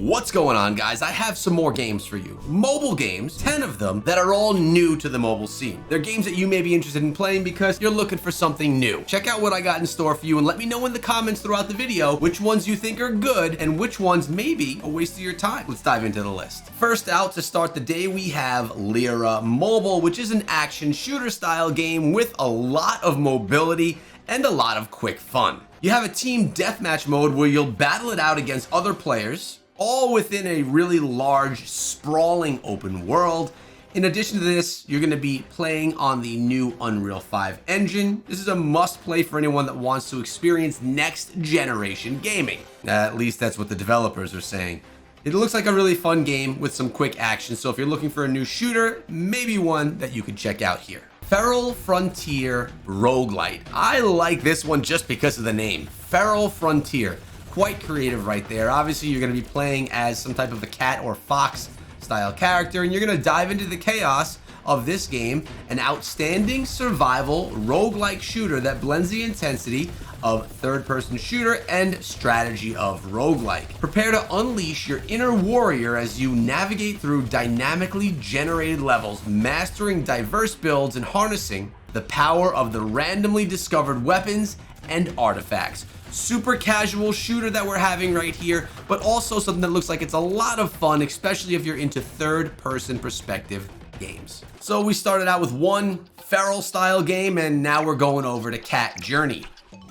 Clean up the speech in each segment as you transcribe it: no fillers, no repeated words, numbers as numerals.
What's going on, guys? I have some more games for you. Mobile games, 10 of them, that are all new to the mobile scene. They're games that you may be interested in playing because you're looking for something new. Check out what I got in store for you and let me know in the comments throughout the video which ones you think are good and which ones may be a waste of your time. Let's dive into the list. First out to start the day, we have Lara Mobile, which is an action shooter style game with a lot of mobility and a lot of quick fun. You have a team deathmatch mode where you'll battle it out against other players, all within a really large, sprawling open world. In addition to this, you're going to be playing on the new Unreal 5 engine. This is a must-play for anyone that wants to experience next-generation gaming. At least that's what the developers are saying. It looks like a really fun game with some quick action, so if you're looking for a new shooter, maybe one that you could check out here. Feral Frontier Roguelite. I like this one just because of the name. Feral Frontier. Quite creative right there. Obviously, you're going to be playing as some type of a cat or fox style character, and you're going to dive into the chaos of this game, an outstanding survival roguelike shooter that blends the intensity of third-person shooter and strategy of roguelike. Prepare to unleash your inner warrior as you navigate through dynamically generated levels, mastering diverse builds and harnessing the power of the randomly discovered weapons and artifacts. Super casual shooter that we're having right here, but also something that looks like it's a lot of fun, especially if you're into third-person perspective games. So we started out with one feral style game, and now we're going over to Cat Journey,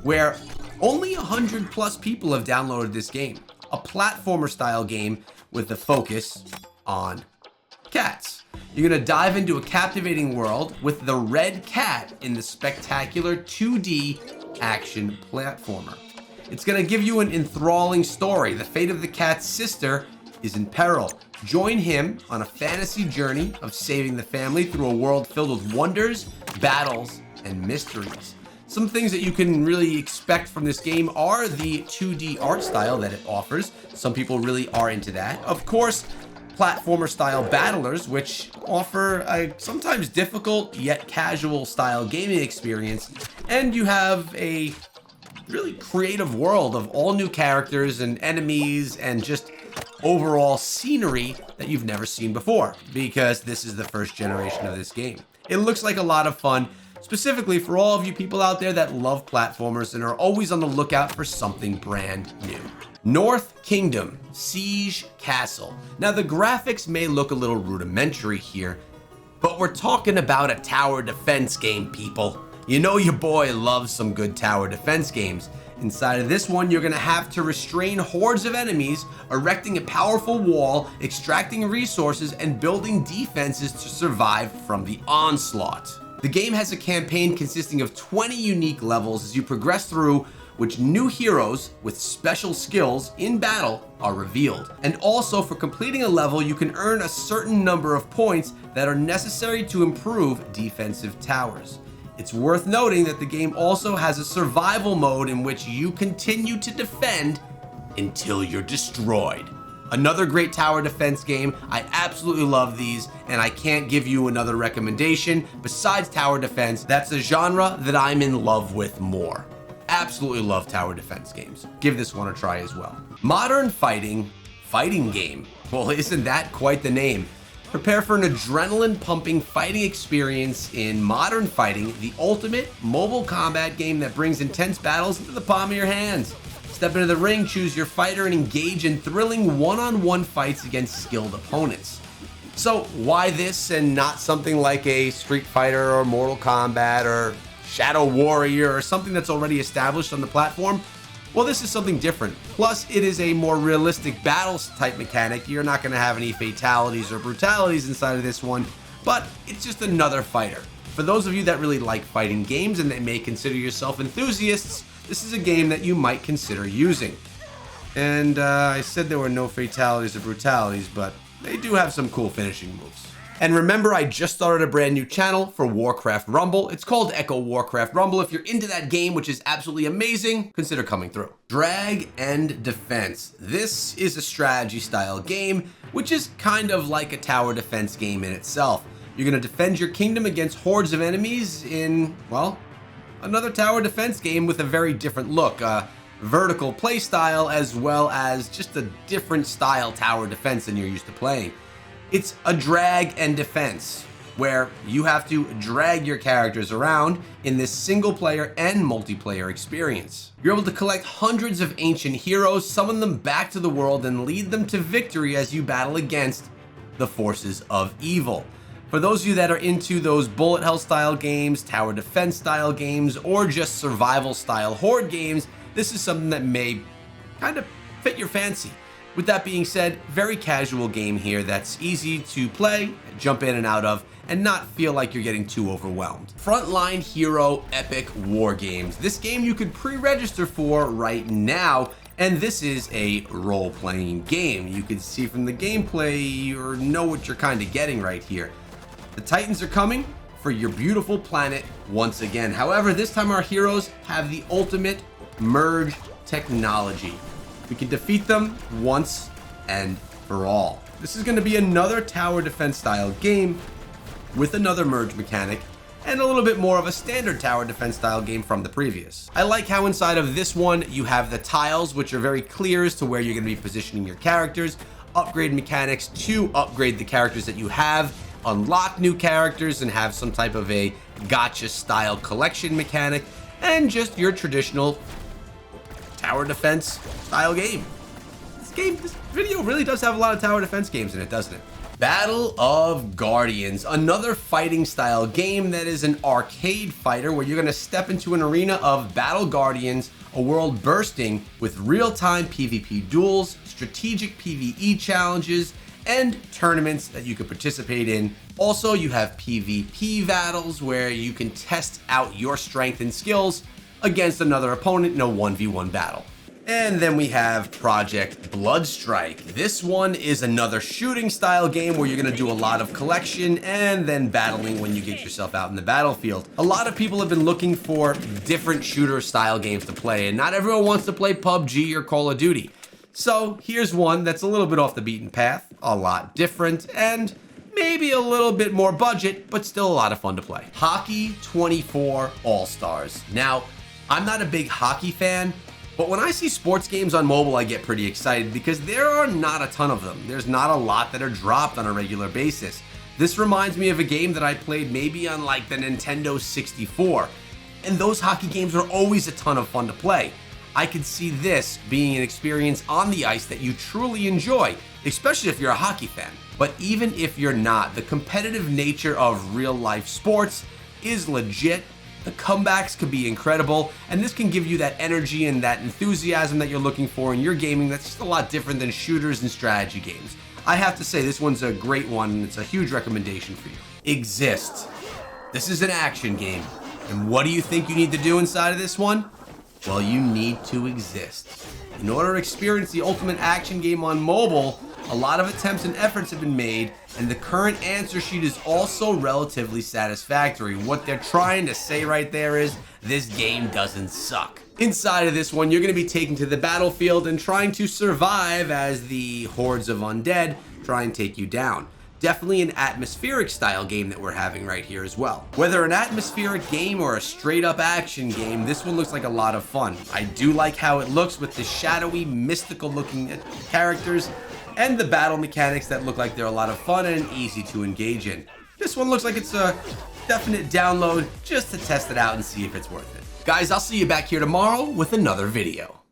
where only 100 plus people have downloaded this game. A platformer style game with the focus on cats. You're gonna dive into a captivating world with the red cat in the spectacular 2D action platformer. It's gonna give you an enthralling story. The fate of the cat's sister is in peril. Join him on a fantasy journey of saving the family through a world filled with wonders, battles, and mysteries. Some things that you can really expect from this game are the 2D art style that it offers. Some people really are into that. Of course, platformer style battlers, which offer a sometimes difficult yet casual style gaming experience. And you have a really creative world of all new characters and enemies and just overall scenery that you've never seen before, because this is the first generation of this game. It looks like a lot of fun, specifically for all of you people out there that love platformers and are always on the lookout for something brand new. North Kingdom Siege Castle. Now the graphics may look a little rudimentary here, but we're talking about a tower defense game, people. You know your boy loves some good tower defense games. Inside of this one, you're gonna have to restrain hordes of enemies, erecting a powerful wall, extracting resources, and building defenses to survive from the onslaught. The game has a campaign consisting of 20 unique levels as you progress through, which new heroes with special skills in battle are revealed. And also, for completing a level, you can earn a certain number of points that are necessary to improve defensive towers. It's worth noting that the game also has a survival mode in which you continue to defend until you're destroyed. Another great tower defense game. I absolutely love these, and I can't give you another recommendation besides tower defense. That's a genre that I'm in love with more. Absolutely love tower defense games. Give this one a try as well. Modern fighting game. Well, isn't that quite the name? Prepare for an adrenaline-pumping fighting experience in Modern Fighting, the ultimate mobile combat game that brings intense battles into the palm of your hands. Step into the ring, choose your fighter, and engage in thrilling one-on-one fights against skilled opponents. So why this and not something like a Street Fighter or Mortal Kombat or Shadow Warrior or something that's already established on the platform? Well, this is something different. Plus, it is a more realistic battles type mechanic. You're not going to have any fatalities or brutalities inside of this one, but it's just another fighter. For those of you that really like fighting games and that may consider yourself enthusiasts, this is a game that you might consider using. And I said there were no fatalities or brutalities, but they do have some cool finishing moves. And remember, I just started a brand new channel for Warcraft Rumble. It's called Echo Warcraft Rumble. If you're into that game, which is absolutely amazing, consider coming through. Drag and Defense. This is a strategy style game, which is kind of like a tower defense game in itself. You're gonna defend your kingdom against hordes of enemies in, well, another tower defense game with a very different look. vertical play style, as well as just a different style tower defense than you're used to playing. It's a drag and defense, where you have to drag your characters around in this single player and multiplayer experience. You're able to collect hundreds of ancient heroes, summon them back to the world, and lead them to victory as you battle against the forces of evil. For those of you that are into those bullet hell style games, tower defense style games, or just survival style horde games, this is something that may kind of fit your fancy. With that being said, very casual game here that's easy to play, jump in and out of, and not feel like you're getting too overwhelmed. Frontline Hero Epic War Games. This game you could pre-register for right now, and this is a role-playing game. You can see from the gameplay or know what you're kind of getting right here. The Titans are coming for your beautiful planet once again. However, this time our heroes have the ultimate merge technology. We can defeat them once and for all. This is going to be another tower defense style game with another merge mechanic and a little bit more of a standard tower defense style game from the previous. I like how inside of this one you have the tiles, which are very clear as to where you're going to be positioning your characters, upgrade mechanics to upgrade the characters that you have, unlock new characters, and have some type of a gacha style collection mechanic, and just your traditional tower defense style game. This video really does have a lot of tower defense games in it, doesn't it? Battle of Guardians, another fighting style game that is an arcade fighter where you're going to step into an arena of Battle Guardians, a world bursting with real-time PvP duels, strategic PvE challenges, and tournaments that you can participate in. Also, you have PvP battles where you can test out your strength and skills against another opponent in a 1v1 battle. And then we have Project Bloodstrike. This one is another shooting style game where you're going to do a lot of collection and then battling when you get yourself out in the battlefield. A lot of people have been looking for different shooter style games to play, and not everyone wants to play PUBG or Call of Duty. So here's one that's a little bit off the beaten path, a lot different, and maybe a little bit more budget, but still a lot of fun to play. Hockey 24 All-Stars. Now, I'm not a big hockey fan, but when I see sports games on mobile, I get pretty excited because there are not a ton of them. There's not a lot that are dropped on a regular basis. This reminds me of a game that I played maybe on like the Nintendo 64, and those hockey games are always a ton of fun to play. I could see this being an experience on the ice that you truly enjoy, especially if you're a hockey fan. But even if you're not, the competitive nature of real life sports is legit. The comebacks could be incredible, and this can give you that energy and that enthusiasm that you're looking for in your gaming that's just a lot different than shooters and strategy games. I have to say, this one's a great one, and it's a huge recommendation for you. Exist. This is an action game, and what do you think you need to do inside of this one? Well, you need to exist. In order to experience the ultimate action game on mobile, a lot of attempts and efforts have been made, and the current answer sheet is also relatively satisfactory. What they're trying to say right there is, this game doesn't suck. Inside of this one, you're going to be taken to the battlefield and trying to survive as the hordes of undead try and take you down. Definitely an atmospheric style game that we're having right here as well. Whether an atmospheric game or a straight up action game, this one looks like a lot of fun. I do like how it looks with the shadowy, mystical looking characters and the battle mechanics that look like they're a lot of fun and easy to engage in. This one looks like it's a definite download just to test it out and see if it's worth it. Guys, I'll see you back here tomorrow with another video.